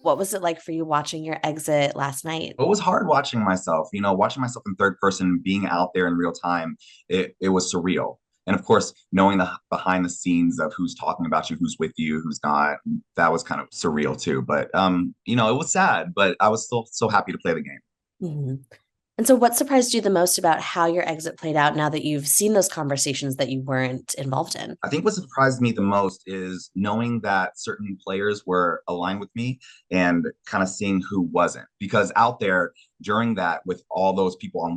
What was it like for you watching your exit last night? It was hard watching myself, watching myself in third person, being out there in real time. It was surreal. And of course, knowing the behind the scenes of who's talking about you, who's with you, who's not, that was kind of surreal too. But it was sad, but I was still so happy to play the game. Mhm. And so, what surprised you the most about how your exit played out now that you've seen those conversations that you weren't involved in? I think what surprised me the most is knowing that certain players were aligned with me and kind of seeing who wasn't. Because out there during that, with all those people on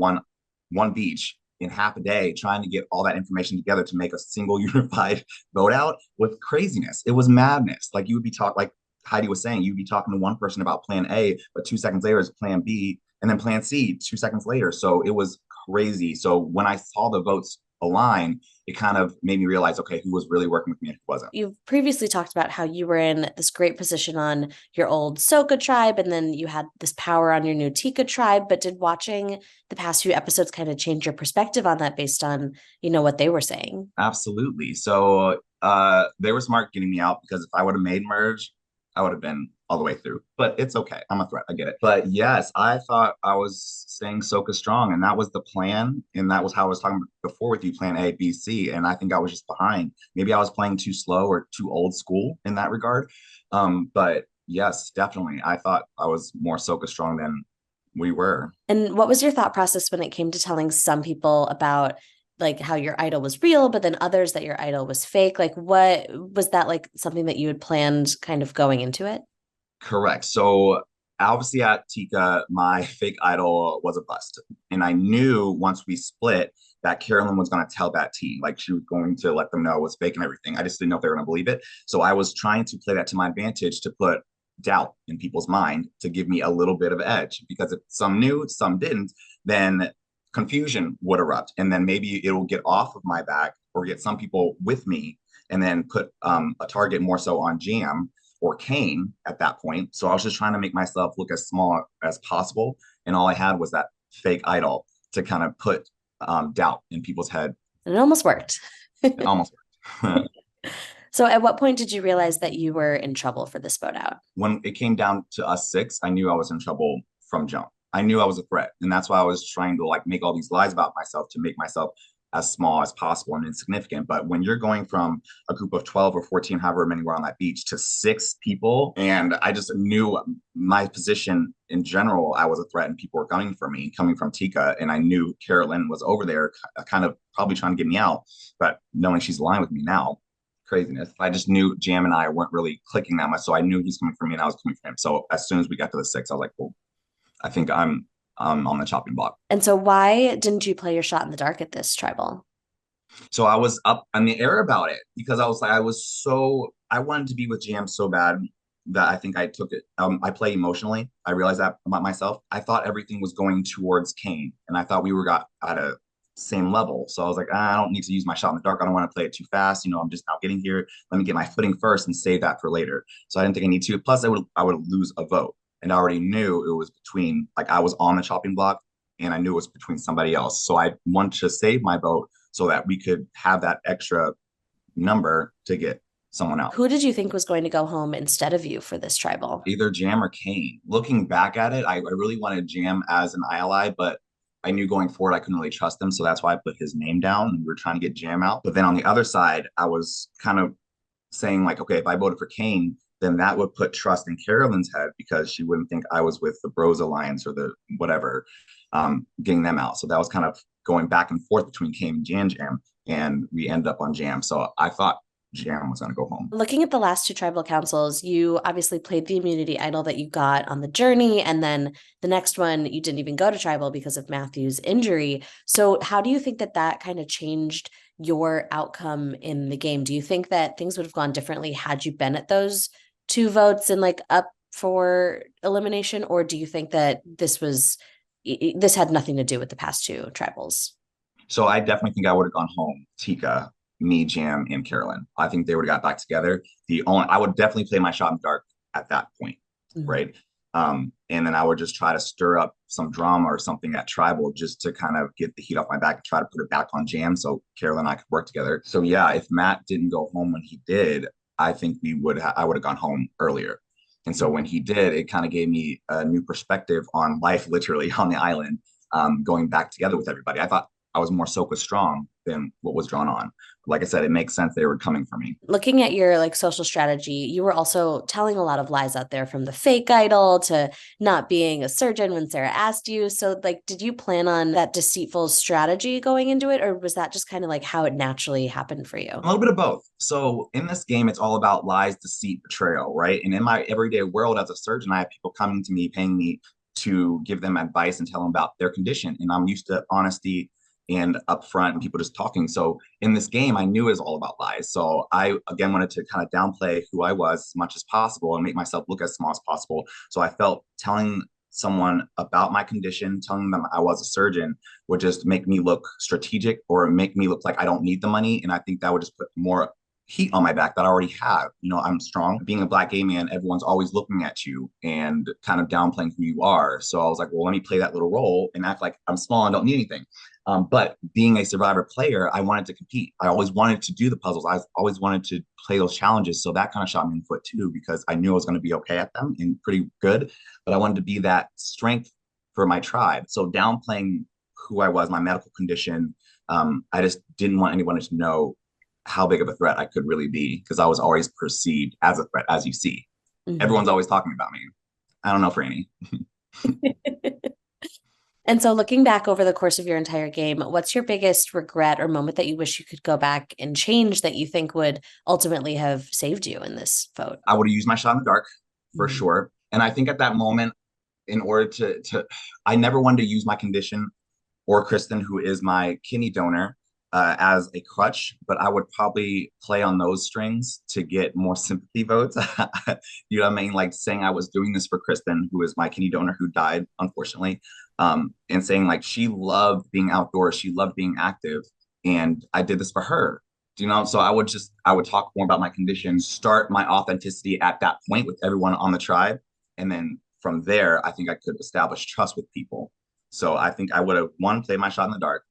one beach in half a day, trying to get all that information together to make a single unified vote out was craziness. It was madness. Like you would be talking, like Heidi was saying, you'd be talking to one person about plan A, but 2 seconds later is plan B, and then plan C 2 seconds later. So it was crazy. So when I saw the votes align, it kind of made me realize, okay, who was really working with me and who wasn't. You've previously talked about how you were in this great position on your old Soka tribe, and then you had this power on your new Tika tribe. But did watching the past few episodes kind of change your perspective on that based on, what they were saying? Absolutely. So they were smart getting me out because if I would have made merge, I would have been all the way through. But it's okay. I'm a threat. I get it. But yes, I thought I was staying Soka strong, and that was the plan. And that was how I was talking before with you, plan A, B, C. And I think I was just behind. Maybe I was playing too slow or too old school in that regard. But yes, definitely. I thought I was more Soka strong than we were. And what was your thought process when it came to telling some people about like how your idol was real, but then others that your idol was fake? Like, what was that like something that you had planned kind of going into it? Correct. So obviously at Tika, my fake idol was a bust. And I knew once we split that Carolyn was going to tell that team, like she was going to let them know it was fake and everything. I just didn't know if they were going to believe it. So I was trying to play that to my advantage to put doubt in people's mind to give me a little bit of edge. Because if some knew, some didn't, then confusion would erupt. And then maybe it'll get off of my back or get some people with me and then put a target more so on Jam or Kane at that point. So I was just trying to make myself look as small as possible. And all I had was that fake idol to kind of put doubt in people's head. And it almost worked. It almost worked. So at what point did you realize that you were in trouble for this vote out? When it came down to us six, I knew I was in trouble from jump. I knew I was a threat. And that's why I was trying to like make all these lies about myself to make myself as small as possible and insignificant. But when you're going from a group of 12 or 14, however many were on that beach, to six people, and I just knew my position in general, I was a threat and people were gunning for me coming from Tika. And I knew Carolyn was over there kind of probably trying to get me out, but knowing she's aligned with me now, craziness. I just knew Jam and I weren't really clicking that much. So I knew he's coming for me and I was coming for him. So as soon as we got to the six, I was like, well, I think I'm on the chopping block. And so why didn't you play your shot in the dark at this tribal? So I was up in the air about it because I was like, I wanted to be with Jam so bad that I think I took it. I play emotionally. I realized that about myself. I thought everything was going towards Kane, and I thought we were got at a same level. So I was like, I don't need to use my shot in the dark. I don't want to play it too fast. I'm just now getting here. Let me get my footing first and save that for later. So I didn't think I need to. Plus, I would lose a vote, and I already knew it was between like I was on the chopping block, and I knew it was between somebody else. So I wanted to save my vote so that we could have that extra number to get someone out. Who did you think was going to go home instead of you for this tribal? Either Jam or Kane. Looking back at it, I really wanted Jam as an ally, but I knew going forward I couldn't really trust him. So that's why I put his name down and we were trying to get Jam out. But then on the other side, I was kind of saying, like, okay, if I voted for Kane, then that would put trust in Carolyn's head because she wouldn't think I was with the Bros Alliance or the whatever, getting them out. So that was kind of going back and forth between Kane and Jam, and we ended up on Jam. So I thought Jam was going to go home. Looking at the last two tribal councils, you obviously played the immunity idol that you got on the journey. And then the next one, you didn't even go to tribal because of Matthew's injury. So, how do you think that that kind of changed your outcome in the game? Do you think that things would have gone differently had you been at those two votes and like up for elimination? Or do you think that this had nothing to do with the past two tribals? So I definitely think I would have gone home, Tika, me, Jam, and Carolyn. I think they would have got back together. I would definitely play my shot in the dark at that point, Mhm. right? And then I would just try to stir up some drama or something at Tribal just to kind of get the heat off my back and try to put it back on Jam so Carolyn and I could work together. So yeah, if Matt didn't go home when he did, I think I would have gone home earlier. And so when he did, it kind of gave me a new perspective on life, literally on the island, going back together with everybody. I thought I was more Soka strong than what was drawn on. Like I said, it makes sense they were coming for me. Looking at your like social strategy, you were also telling a lot of lies out there, from the fake idol to not being a surgeon when Sarah asked you. So like, did you plan on that deceitful strategy going into it, or was that just kind of like how it naturally happened for you? A little bit of both. So in this game, it's all about lies, deceit, betrayal, right? And in my everyday world as a surgeon, I have people coming to me, paying me to give them advice and tell them about their condition. And I'm used to honesty and upfront and people just talking. So in this game, I knew it was all about lies. So I again wanted to kind of downplay who I was as much as possible and make myself look as small as possible. So I felt telling someone about my condition, telling them I was a surgeon would just make me look strategic or make me look like I don't need the money. And I think that would just put more heat on my back that I already have. You know, I'm strong. Being a Black gay man, everyone's always looking at you and kind of downplaying who you are. So I was like, well, let me play that little role and act like I'm small and don't need anything. But being a Survivor player, I wanted to compete. I always wanted to do the puzzles. I always wanted to play those challenges. So that kind of shot me in the foot too, because I knew I was going to be okay at them and pretty good. But I wanted to be that strength for my tribe. So downplaying who I was, my medical condition, I just didn't want anyone to know how big of a threat I could really be because I was always perceived as a threat, as you see. Mhm. Everyone's always talking about me. I don't know, Franny. And so, looking back over the course of your entire game, what's your biggest regret or moment that you wish you could go back and change that you think would ultimately have saved you in this vote? I would have used my shot in the dark for Mhm. sure. And I think at that moment, in order I never wanted to use my condition or Kristen, who is my kidney donor, as a crutch, but I would probably play on those strings to get more sympathy votes. You know what I mean? Like saying I was doing this for Kristen, who is my kidney donor who died, unfortunately, and saying like she loved being outdoors, she loved being active, and I did this for her. You know, so I would talk more about my condition, start my authenticity at that point with everyone on the tribe, and then from there, I think I could establish trust with people. So I think I would have one played my shot in the dark,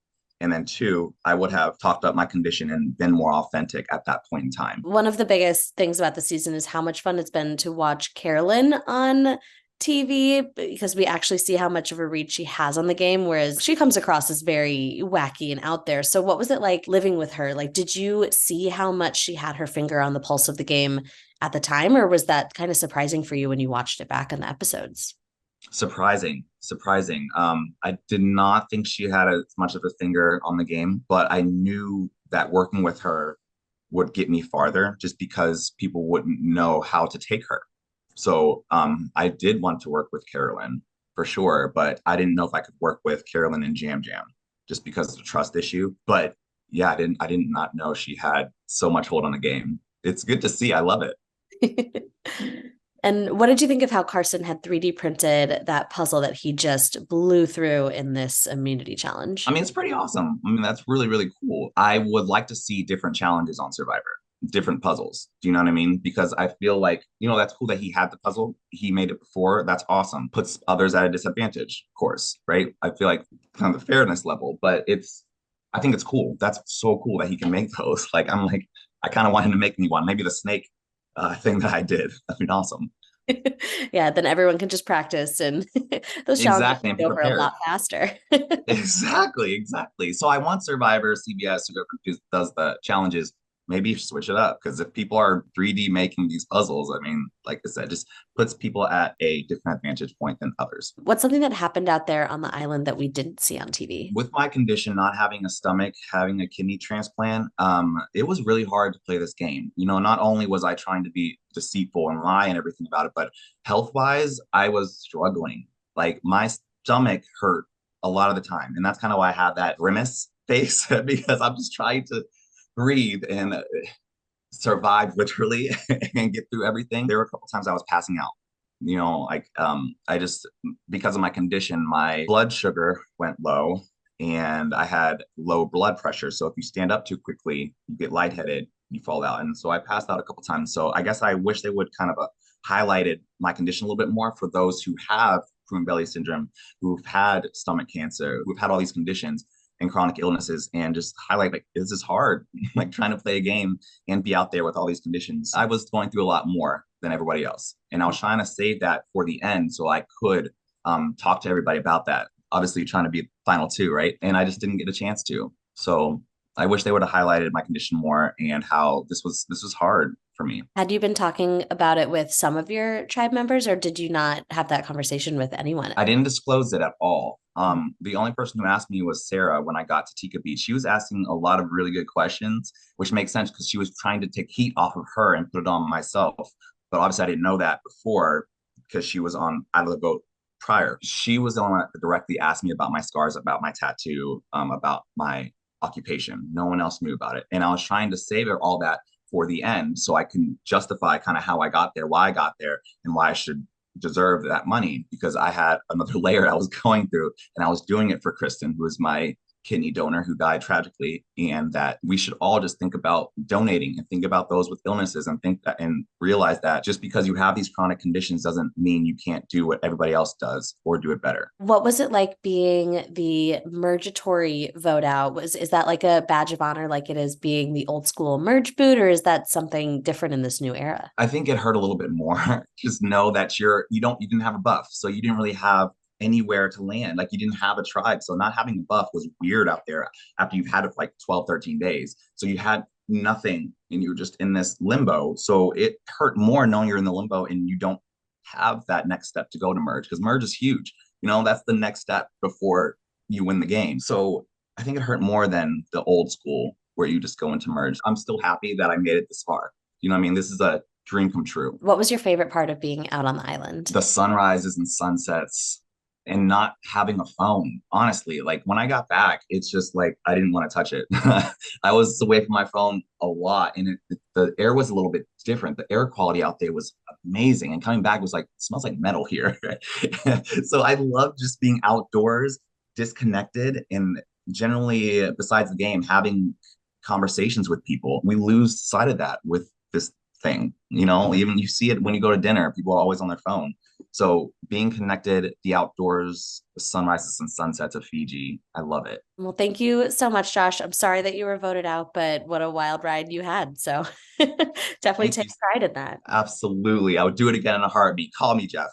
and then two, I would have talked up my condition and been more authentic at that point in time. One of the biggest things about the season is how much fun it's been to watch Carolyn on TV, because we actually see how much of a reach she has on the game, whereas she comes across as very wacky and out there. So, what was it like living with her? Like, did you see how much she had her finger on the pulse of the game at the time, or was that kind of surprising for you when you watched it back on the episodes? Surprising. I did not think she had as much of a finger on the game, but I knew that working with her would get me farther just because people wouldn't know how to take her. So I did want to work with Carolyn for sure, but I didn't know if I could work with Carolyn and Jam Jam just because of the trust issue. But yeah, I did not know she had so much hold on the game. It's good to see. I love it. And what did you think of how Carson had 3D printed that puzzle that he just blew through in this immunity I challenge? mean, it's pretty awesome. I mean, that's really, really cool. I would like to see different challenges on Survivor, different puzzles. Do you know what I mean? Because I feel like, you know, that's cool that he had the puzzle. He made it before. That's awesome. Puts others at a disadvantage, of course, right? I feel like kind of the fairness level, but I think it's cool. That's so cool that he can make those. Like, I'm like, I kind of want him to make me one. Maybe the snake thing that I did. That'd be awesome. Yeah, then everyone can just practice and those challenges Exactly. And be go over a lot prepared. faster. Exactly. So I want Survivor, CBS, whoever does the challenges, maybe switch it up. Because if people are 3D making these puzzles, I mean, like I said, just puts people at a different vantage point than others. What's something that happened out there on the island that we didn't see on TV? With my condition, not having a stomach, having a kidney transplant, it was really hard to play this game. You know, not only was I trying to be deceitful and lie and everything about it, but health wise, I was struggling. Like my stomach hurt a lot of the time. And that's kind of why I have that grimace face because I'm just trying to breathe and survive literally and get through everything. There were a couple times I was passing out. You know, like I just because of my condition, my blood sugar went low and I had low blood pressure. So if you stand up too quickly, you get lightheaded, you fall out. And so I passed out a couple times. So I guess I wish they would kind of highlighted my condition a little bit more for those who have Croon belly syndrome, who've had stomach cancer, who've had all these conditions, and chronic illnesses and just highlight like this is hard, like trying to play a game and be out there with all these conditions. I was going through a lot more than everybody else. And I was trying to save that for the end so I could talk to everybody about that. Obviously, trying to be final two, right? And I just didn't get a chance to. So I wish they would have highlighted my condition more and how this was hard for me. Had you been talking about it with some of your tribe members, or did you not have that conversation with anyone? I didn't disclose it at all. The only person who asked me was Sarah when I got to Tika Beach. She was asking a lot of really good questions, which makes sense because she was trying to take heat off of her and put it on myself. But obviously, I didn't know that before because she was on out of the boat prior. She was the one that directly asked me about my scars, about my tattoo, about my occupation. No one else knew about it. And I was trying to save it all that for the end so I can justify kind of how I got there, why I got there, and why I should deserve that money because I had another layer I was going through and I was doing it for Kristen, who is my kidney donor who died tragically, and that we should all just think about donating and think about those with illnesses and think that and realize that just because you have these chronic conditions doesn't mean you can't do what everybody else does or do it better. What was it like being the Murgatory vote out? Is that like a badge of honor like it is being the old school merge boot, or is that something different in this new era? I think it hurt a little bit more. Just know that you didn't have a buff, so you didn't really have anywhere to land. Like you didn't have a tribe. So not having a buff was weird out there after you've had it for like 12, 13 days. So you had nothing and you were just in this limbo. So it hurt more knowing you're in the limbo and you don't have that next step to go to merge because merge is huge. That's the next step before you win the game. So I think it hurt more than the old school where you just go into merge. I'm still happy that I made it this far. You know what I mean? This is a dream come true. What was your favorite part of being out on the island? The sunrises and sunsets and not having a phone. Honestly, like when I got back, it's just like I didn't want to touch it. I was away from my phone a lot, and the air was a little bit different. The air quality out there was amazing, and coming back was like, it smells like metal here. So I love just being outdoors, disconnected, and generally, besides the game, having conversations with people. We lose sight of that with this thing. Even you see it when you go to dinner, people are always on their phone. So being connected, the outdoors, the sunrises and sunsets of Fiji, I love it. Well, thank you so much, Josh. I'm sorry that you were voted out, but what a wild ride you had. So definitely Thank take you. pride in that. Absolutely. I would do it again in a heartbeat. Call me, Jeff.